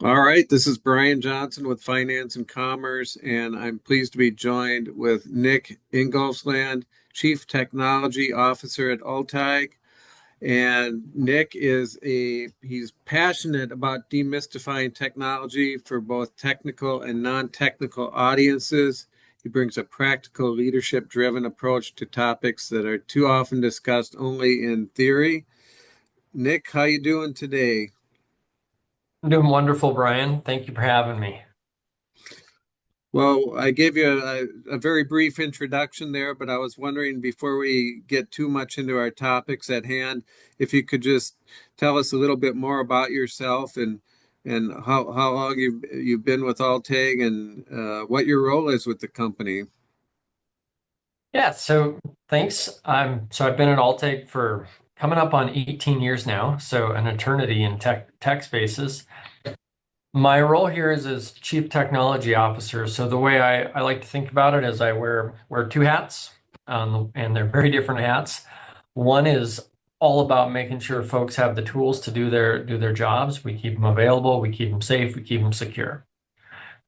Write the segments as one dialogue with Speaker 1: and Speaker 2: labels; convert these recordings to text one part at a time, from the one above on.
Speaker 1: All right, this is Brian Johnson with Finance and Commerce, and I'm pleased to be joined with Nick Ingolfsland, Chief Technology Officer at Ulteig. And Nick he's passionate about demystifying technology for both technical and non-technical audiences. He brings a practical leadership-driven approach to topics that are too often discussed only in theory. Nick, how you doing today?
Speaker 2: I'm doing wonderful, Brian. Thank you for having me.
Speaker 1: Well, I gave you a very brief introduction there, but I was wondering before we get too much into our topics at hand, if you could just tell us a little bit more about yourself and how long you've been with Alteg and what your role is with the company.
Speaker 2: Yeah, so thanks. I've been at Ulteig for coming up on 18 years now, so an eternity in tech spaces. My role here is as Chief Technology Officer. So the way I like to think about it is I wear two hats, and they're very different hats. One is all about making sure folks have the tools to do their jobs. We keep them available, we keep them safe, we keep them secure.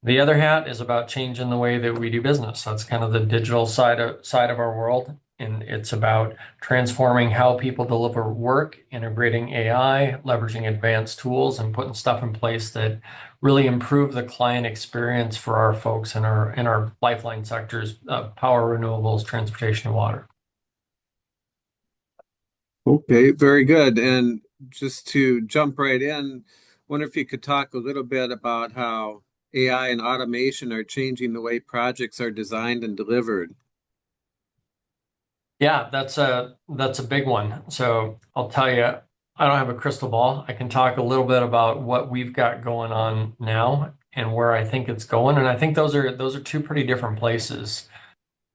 Speaker 2: The other hat is about changing the way that we do business. That's kind of the digital side of our world. And it's about transforming how people deliver work, integrating AI, leveraging advanced tools, and putting stuff in place that really improve the client experience for our folks in our lifeline sectors, power, renewables, transportation, and water.
Speaker 1: Okay, very good. And just to jump right in, wonder if you could talk a little bit about how AI and automation are changing the way projects are designed and delivered.
Speaker 2: Yeah, that's a big one. So I'll tell you, I don't have a crystal ball. I can talk a little bit about what we've got going on now and where I think it's going. And I think those are two pretty different places.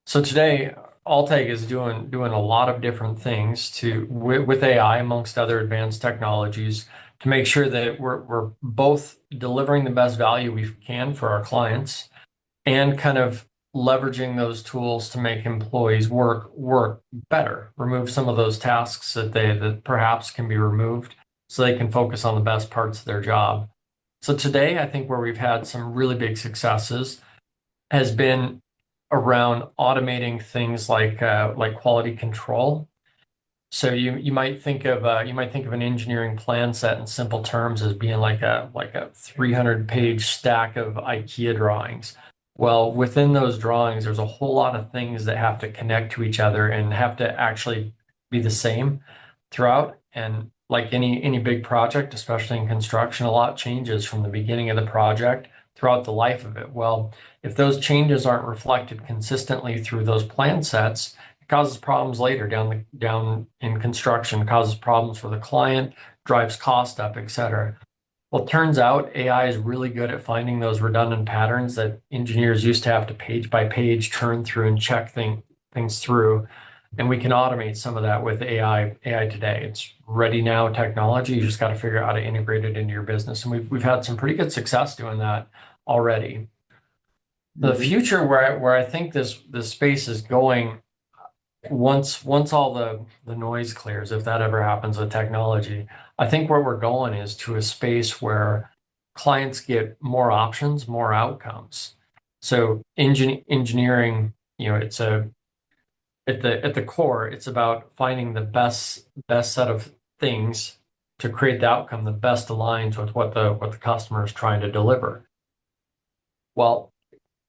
Speaker 2: So today, Alteg is doing a lot of different things with AI amongst other advanced technologies to make sure that we're both delivering the best value we can for our clients and kind of leveraging those tools to make employees work better, remove some of those tasks that perhaps can be removed so they can focus on the best parts of their job. So today, I think where we've had some really big successes has been around automating things like quality control. So you might think of an engineering plan set in simple terms as being like a 300-page stack of IKEA drawings. Well, within those drawings, there's a whole lot of things that have to connect to each other and have to actually be the same throughout. And like any big project, especially in construction, a lot changes from the beginning of the project throughout the life of it. Well, if those changes aren't reflected consistently through those plan sets, it causes problems later down in construction, causes problems for the client, drives cost up, et cetera. Well, it turns out AI is really good at finding those redundant patterns that engineers used to have to page by page turn through and check things through. And we can automate some of that with AI today. It's ready now technology. You just got to figure out how to integrate it into your business. And we've had some pretty good success doing that already. The
Speaker 1: Mhm.
Speaker 2: future where I think this space is going once all the noise clears, if that ever happens with technology, I think where we're going is to a space where clients get more options, more outcomes. So engineering, it's a at the core, it's about finding the best set of things to create the outcome that best aligns with what the customer is trying to deliver. Well,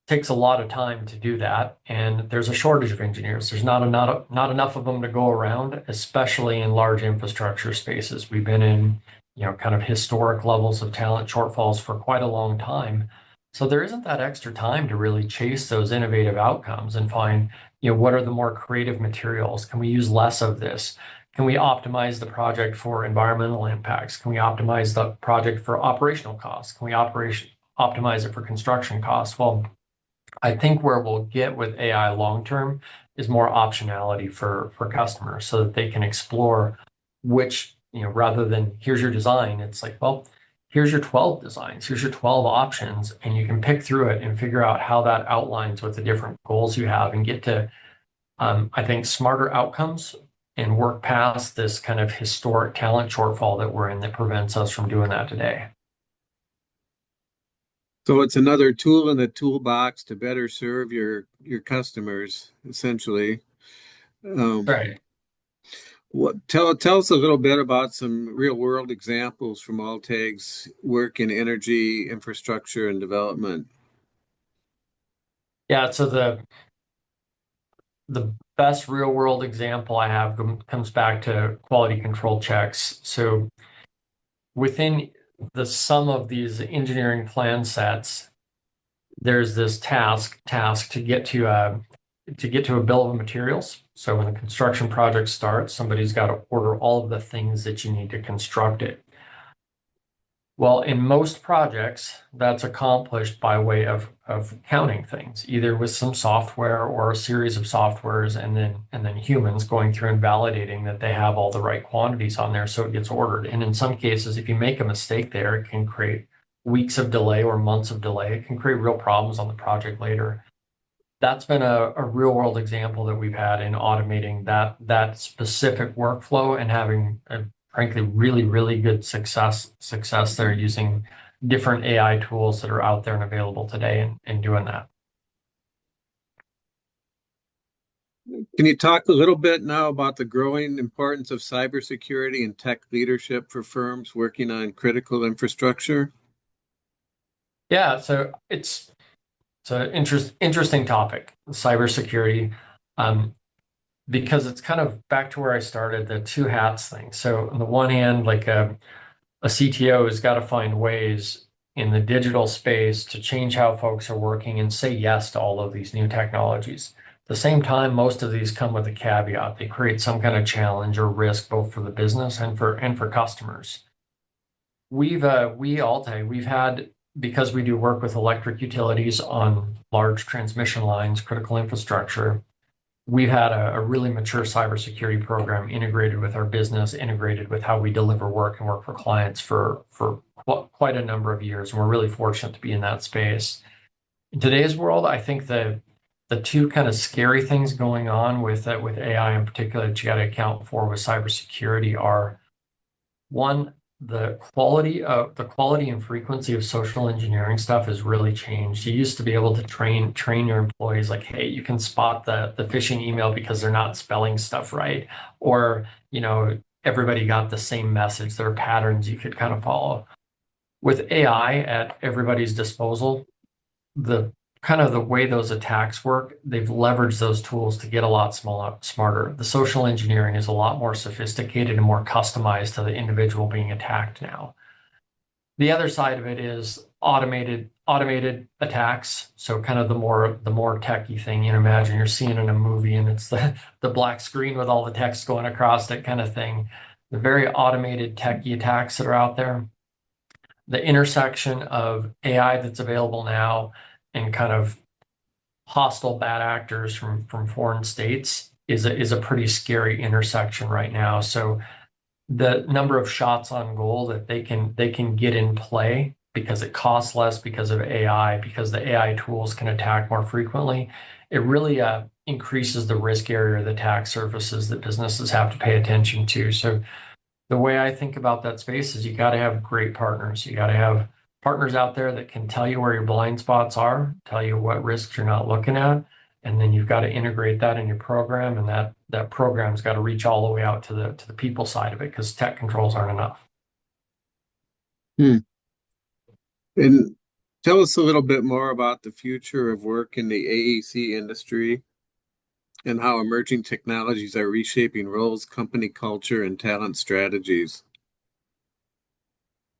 Speaker 2: takes a lot of time to do that, and there's a shortage of engineers. There's not enough of them to go around, especially in large infrastructure spaces. We've been in, kind of historic levels of talent shortfalls for quite a long time. So there isn't that extra time to really chase those innovative outcomes and find, what are the more creative materials? Can we use less of this? Can we optimize the project for environmental impacts? Can we optimize the project for operational costs? Can we optimize it for construction costs? Well, I think where we'll get with AI long term is more optionality for customers so that they can explore which, rather than here's your design, it's like, well, here's your 12 designs, here's your 12 options, and you can pick through it and figure out how that outlines with the different goals you have and get to, I think, smarter outcomes and work past this kind of historic talent shortfall that we're in that prevents us from doing that today.
Speaker 1: So it's another tool in the toolbox to better serve your customers, essentially. Um,
Speaker 2: Right.
Speaker 1: tell us a little bit about some real world examples from Ulteig's work in energy infrastructure and development.
Speaker 2: Yeah, so the best real world example I have comes back to quality control checks. So within the sum of these engineering plan sets, there's this task to get to a bill of materials. So when the construction project starts, somebody's got to order all of the things that you need to construct it. Well, in most projects, that's accomplished by way of counting things, either with some software or a series of softwares, and then humans going through and validating that they have all the right quantities on there so it gets ordered. And in some cases, if you make a mistake there, it can create weeks of delay or months of delay. It can create real problems on the project later. That's been a real world example that we've had in automating that specific workflow and having frankly really good success there using different AI tools that are out there and available today and doing that.
Speaker 1: Can you talk a little bit now about the growing importance of cybersecurity and tech leadership for firms working on critical infrastructure?
Speaker 2: Yeah, so it's an interesting topic, cybersecurity, um, because it's kind of back to where I started, the two hats thing. So on the one hand, like a CTO has got to find ways in the digital space to change how folks are working and say yes to all of these new technologies. At the same time, most of these come with a caveat. They create some kind of challenge or risk both for the business and for customers. We Altai, we've had, because we do work with electric utilities on large transmission lines, critical infrastructure, we've had a really mature cybersecurity program integrated with our business, integrated with how we deliver work and work for clients for quite a number of years. And we're really fortunate to be in that space. In today's world, I think the two kind of scary things going on with AI in particular that you got to account for with cybersecurity are one, the quality and frequency of social engineering stuff has really changed. You used to be able to train your employees like, hey, you can spot the phishing email because they're not spelling stuff right, or everybody got the same message. There are patterns you could kind of follow. With AI at everybody's disposal, the kind of the way those attacks work, they've leveraged those tools to get a lot smarter. The social engineering is a lot more sophisticated and more customized to the individual being attacked now. The other side of it is automated attacks. So kind of the more techie thing. Imagine you're seeing in a movie and it's the black screen with all the text going across it kind of thing. The very automated techie attacks that are out there, the intersection of AI that's available now and kind of hostile bad actors from foreign states is a pretty scary intersection right now. So the number of shots on goal that they can get in play because it costs less because of AI, because the AI tools can attack more frequently, it really increases the risk area of the attack surfaces that businesses have to pay attention to. So the way I think about that space is you got to have great partners. You got to have partners out there that can tell you where your blind spots are, tell you what risks you're not looking at, and then you've got to integrate that in your program, and that program's got to reach all the way out to the people side of it because tech controls aren't enough.
Speaker 1: Hmm. And tell us a little bit more about the future of work in the AEC industry and how emerging technologies are reshaping roles, company culture, and talent strategies.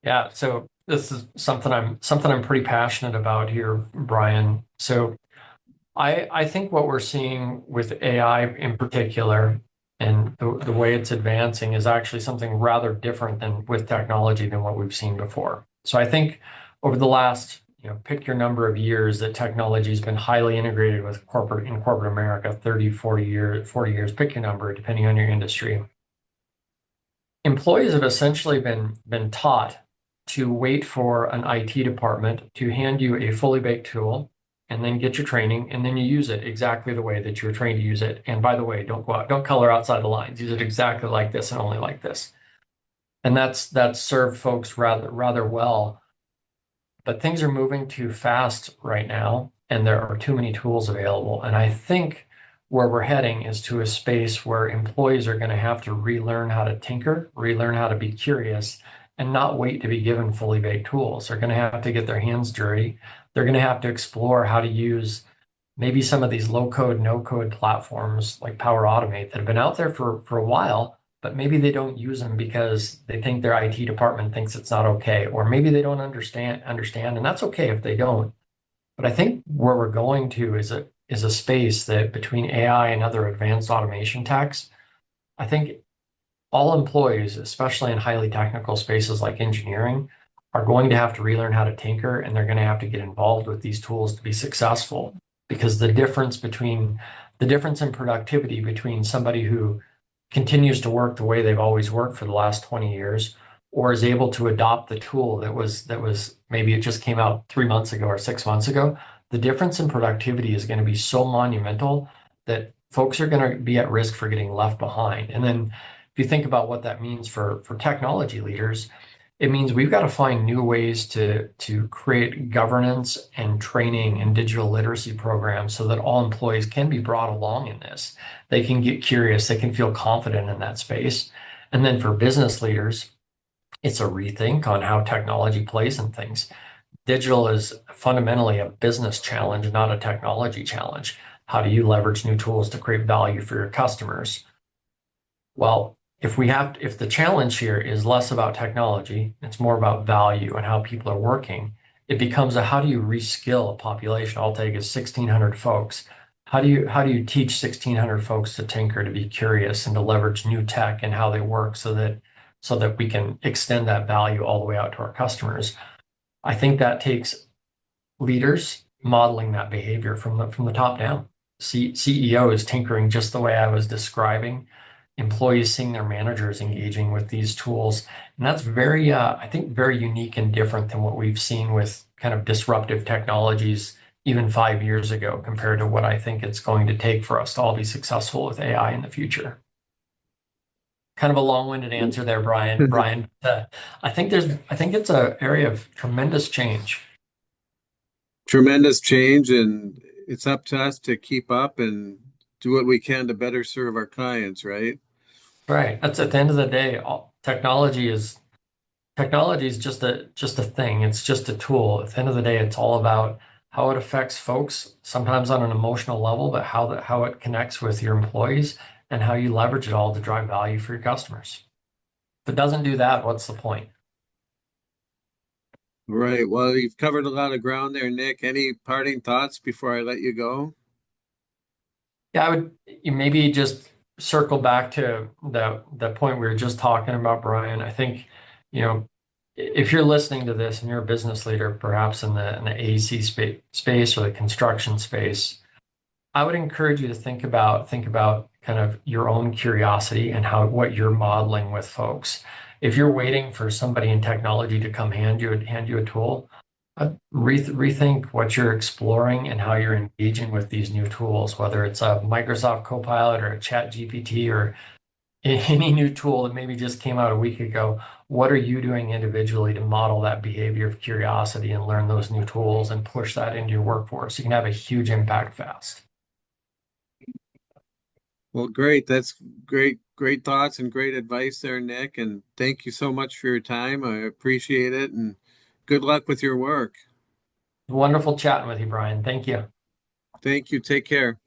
Speaker 2: Yeah, so this is something I'm pretty passionate about here, Brian. So I think what we're seeing with AI in particular and the way it's advancing is actually something rather different than with technology than what we've seen before. So I think over the last, pick your number of years that technology has been highly integrated with corporate America, 30, 40 years, pick your number, depending on your industry. Employees have essentially been taught to wait for an IT department to hand you a fully baked tool and then get your training, and then you use it exactly the way that you were trained to use it. And by the way, don't color outside the lines. Use it exactly like this and only like this. And that's served folks rather well. but things are moving too fast right now, and there are too many tools available. And I think where we're heading is to a space where employees are going to have to relearn how to tinker, relearn how to be curious, and not wait to be given fully baked tools. They're going to have to get their hands dirty. They're going to have to explore how to use maybe some of these low code, no code platforms like Power Automate that have been out there for a while, but maybe they don't use them because they think their IT department thinks it's not okay, or maybe they don't understand, and that's okay if they don't. But I think where we're going to is a space that between AI and other advanced automation techs, I think all employees, especially in highly technical spaces like engineering, are going to have to relearn how to tinker, and they're going to have to get involved with these tools to be successful. Because the difference in productivity between somebody who continues to work the way they've always worked for the last 20 years, or is able to adopt the tool that was maybe it just came out 3 months ago or 6 months ago, the difference in productivity is going to be so monumental that folks are going to be at risk for getting left behind. And then if you think about what that means for technology leaders, it means we've got to find new ways to create governance and training and digital literacy programs so that all employees can be brought along in this. They can get curious, they can feel confident in that space. And then for business leaders, it's a rethink on how technology plays in things. Digital is fundamentally a business challenge, not a technology challenge. How do you leverage new tools to create value for your customers? Well, if the challenge here is less about technology, it's more about value and how people are working, it becomes a how do you reskill a population? Ulteig is 1,600 folks. How do you teach 1,600 folks to tinker, to be curious, and to leverage new tech and how they work so that we can extend that value all the way out to our customers? I think that takes leaders modeling that behavior from the top down. CEO is tinkering just the way I was describing. Employees seeing their managers engaging with these tools, and that's very, I think, very unique and different than what we've seen with kind of disruptive technologies even 5 years ago, compared to what I think it's going to take for us to all be successful with AI in the future. Kind of a long-winded answer there, Brian. I think it's an area of tremendous change.
Speaker 1: Tremendous change, and it's up to us to keep up and do what we can to better serve our clients, right?
Speaker 2: Right. That's at the end of the day, technology is just a thing. It's just a tool. At the end of the day, it's all about how it affects folks, sometimes on an emotional level, but how it connects with your employees and how you leverage it all to drive value for your customers. If it doesn't do that, what's the point?
Speaker 1: Right. Well, you've covered a lot of ground there, Nick. Any parting thoughts before I let you go?
Speaker 2: Yeah, I would you maybe just circle back to the point we were just talking about, Brian. I think, you know, if you're listening to this and you're a business leader, perhaps in the AEC space or the construction space, I would encourage you to think about kind of your own curiosity and how what you're modeling with folks. If you're waiting for somebody in technology to come hand you a tool, rethink what you're exploring and how you're engaging with these new tools, whether it's a Microsoft Copilot or a Chat GPT or any new tool that maybe just came out a week ago. What are you doing individually to model that behavior of curiosity and learn those new tools and push that into your workforce? You can have a huge impact fast.
Speaker 1: Well, great. That's great, great thoughts and great advice there, Nick. And thank you so much for your time. I appreciate it. And good luck with your work.
Speaker 2: Wonderful chatting with you, Brian. Thank you.
Speaker 1: Thank you. Take care.